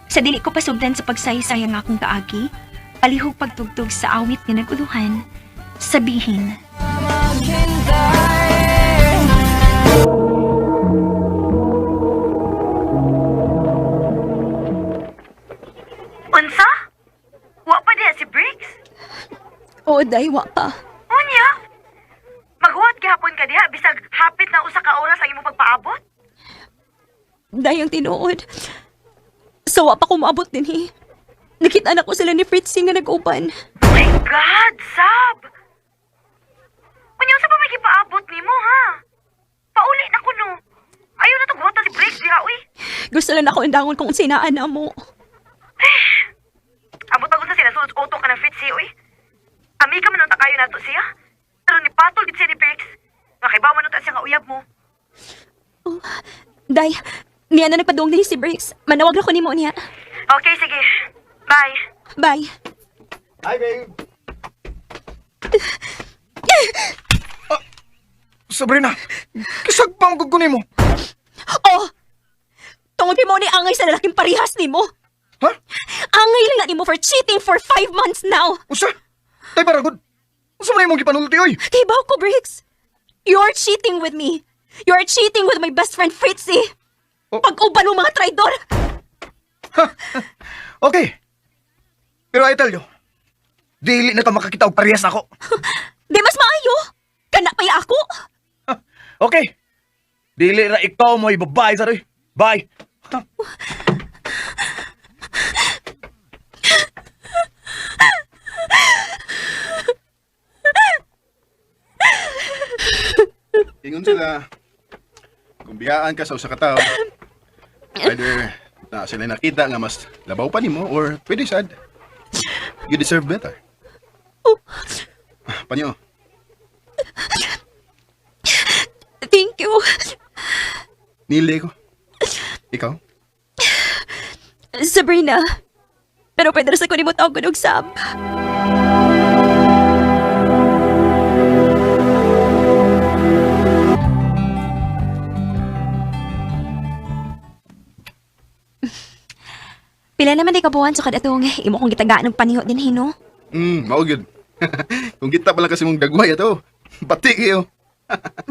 Sa dili ko pasugdan sa pagsaysayang akong kaagi, palihog pagtugtog sa awit nga naguluhan, sabihin. Unsa? Wa pa diha si Briggs? Oo, day, wa pa. Unya? Maghuwat gihapon ka diha bisag hapit na usa ka oras ang imong pagpaabot? Day ang tinuod. So, wa pa ko maabot din eh. Nakita na ko sila ni Fritzy nga nag-uban. My God, Sab! Unya, sa pa may gipaabot nimo, ha? Pauli na ko, no? Ayaw na tugwata si Briggs diha, uy. Gusto lang ako indangon kung sinaan na mo. Abot-abot na sila, sulod auto ka ng Fritzy, uy. Ami ka man kayo nato siya. Pero ni Patol gid siya ni Briggs. Makibaw man siya nga uyab mo. Oh, day, niya na nagpaduong din si Briggs. Manawag na ko ni mo niya. Okay, sige. Bye. Bye. Hi, babe. Sabrina, kisagpang kukunin mo. Oh! Tungod mo ni angay sa lalaking parihas ni mo. Ha? Angay lang na ni mo for cheating for 5 months now. Usa? Tay baragod. Usa man imong gipanulti oy. Kay baw ko, Briggs. You're cheating with me. You're cheating with my best friend Fritzy. Oh. Pag-uban ng mga traidor. Okay. Pero I tell you, dili na ka makakita og parehas ako. Di mas maayo. Kana pa ako. Okay. Dili ra ikaw mo ibabay sa rin. Bye. Ingon sila, kung biyaan ka sa usa ka tawo, either na sila nakita nga mas labaw pa nimo or pwede sad. You deserve better. Panyo, Thank you. nili ko. Ikaw? Sabrina. Pero pwede rin sa kunin mo tawag og Sam. Pila naman di kabuhan sa kadatong imo kong gitagaan ng paniho din hino. Mao gyud. Kung kita pala kasi mong dagway ato. Pati kayo.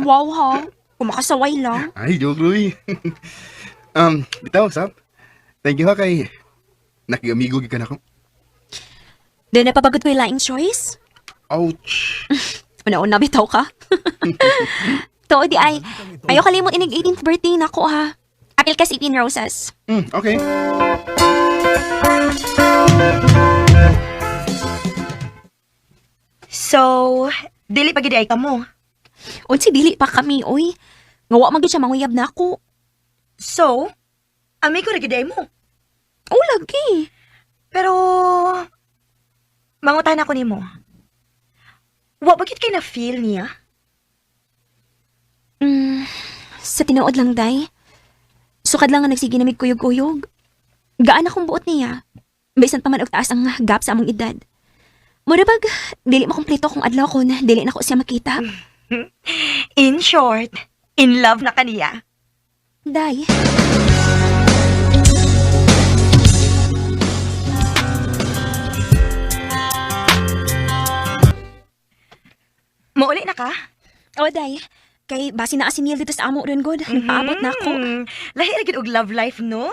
Wow ha. Kumakasaway lang. Ay, joke Louie. Bitaw, Sap. Thank you ha kay nakiamigo ka na ako. Di na pabagot ko yung laing choice. Ouch. Una-una bitaw ka. To, di ay. Ayaw kalimot inig 18th birthday na ko ha. Apil ka 18 roses. Okay. So, dili pa gid ay kamo. Unsi dili pa kami, oy. Ngawa man gid siya manguyab na ako. So, ami ko na gid ay mo. Oh, lagi. Pero, mangutan ako nimo. Wa bakit kay na-feel niya? Sa tinuod lang, day. Sukad lang nga nagsige namig kuyog-kuyog. Gaan akong buot niya. Bisan pa man og taas ang gap sa among edad. Murabag, dili makumpleto kung adlaw ko na dili na ko siya makita. In short, in love na kaniya. Day. Mauli na ka? O, day. Kay basi na si Neil dito sa amo rin, God. Nagpaabot na ako. Lahi ra gid og love life, no?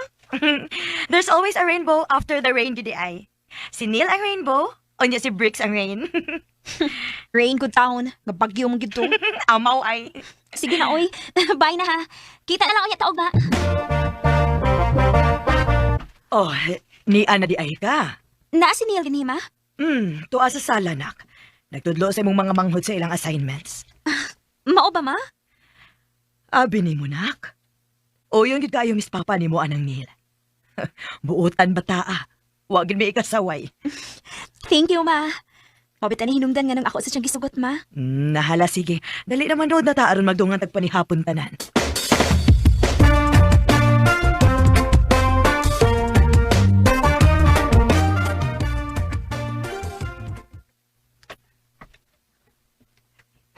There's always a rainbow after the rain, gid ay. Si Neil ang rainbow, o niya si Bricks ang rain. Rain, good town. Gabagyo mong gito. Amaw ay. Sige na, oy. Bye na ha. Kita na lang unya taog ba? Oh, ni Ana di ay ka. Naa si Neil din, ma? Tuwa sa sala, nak. Nagtudlo sa imong mga manghod sa ilang assignments. Mao ba, ma? Abi ni mo, nak. O yung gid kayo Miss Papa ni mo anang Neil. Buutan bataa. Wa gid may ikasaway. Thank you, ma. Pabitan ni hinungdan nga nang ako sa siyang gisugot, ma. Nahala, sige. Dali naman road na taaron magdungan tagpanihapon tanan.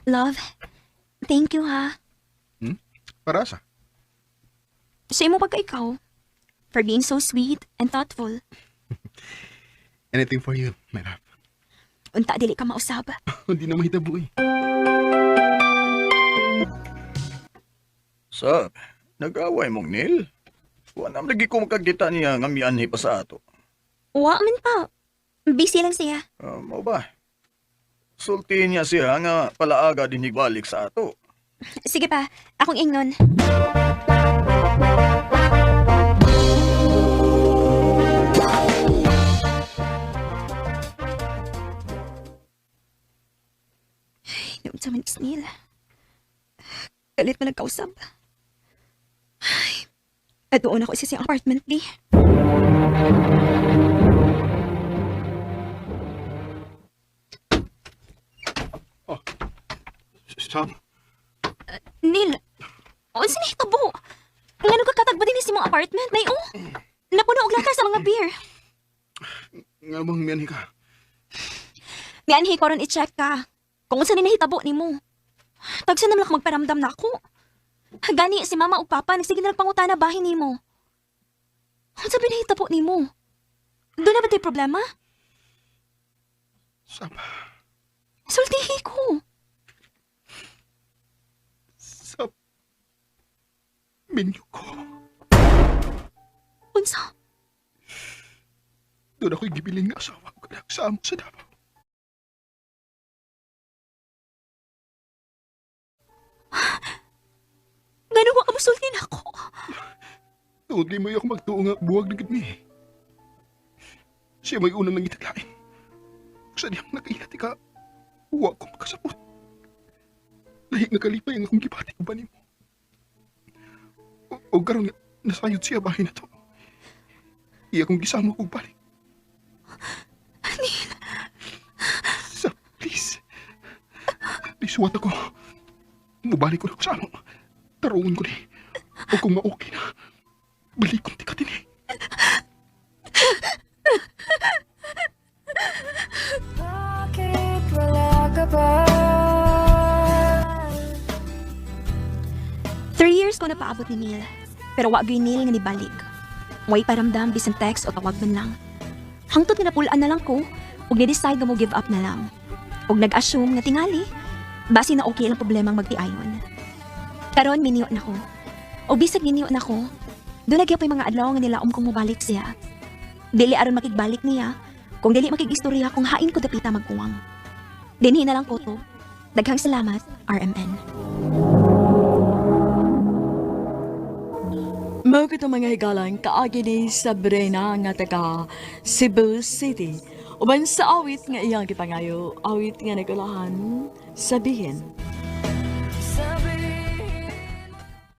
Love, thank you, ha. Para sa? Sa imo pagka ikaw. for being so sweet and thoughtful. Anything for you, my love. Unta dili ka mausab. Hindi na mahitabo eh. Sab, nag-away mong Neil? Wala naman lagi ko makakita niya nga mianhi pa sa ato. Wa man pa. Busy lang siya. Mo ba? Sulti niya siya nga palaaga din higbalik sa ato. Sige pa, akong ingnon. Noon sa man Neil. Galit man nagkausap. Ay, at doon ako isa sa apartment ni. Sam, Neil, unsa na hitabo? Ngano ka katagba din sa mong apartment na napuno og latas sa mga beer. nga bang miyanhi ka? Mianhi ko ron i-check ka. Kung unsa ni nahitabo nimo. Tagsa naman ako magparamdam na ako. Gani si mama ug papa nagsige na nagpangutana bahin nimo. Unsa ba nahitabo nimo? Doon na ba tayo problema? Sam, Sultihi ko. Sam, minyo ko. Unsa? Doon ako'y gibiling nga asawa ko kanak sa amo sa Davao. Ngano wa ka musulti na ako? Doon di mo ako magtuo nga buwag na gid mi. Siya may unang nangitaglain. Sa diyang nakainati ka, huwag ko makasapot. Lahi nga kalipay ang akong gibati ko ba ni mo. O karon nga, nasayod siya bahay na to. Iya kong gisama ko balik. Sa, please. Please, what ako. Mubalik ko na ko sa amo. Tarungon ko ni. O kung ma-okay na, balik kong tikatin eh. Bakit wala ka ba? 3 years ko na paabot ni Neil. Pero wa gyud Neil nga nibalik. Way paramdam bisan text o tawag man lang. Hangtod nga napulaan na lang ko ug ni-decide nga mo give up na lang. Ug nag-assume nga tingali basi na okay lang problemang magtiayon. Karon miniyo na ko. O bisag miniyo na ko, doon nagyapay mga adlaw nga nilaom kong mobalik siya. Dili aron makigbalik niya, kung dili makigistorya kung hain ko dapita magkuwang. Dinhi na lang ko to. Daghang salamat, RMN. Mao kito mga higalang kaagi ni Sabrina nga taga Cebu City. Uban sa awit nga iyang gipangayo, awit nga nagulahan, sabihin.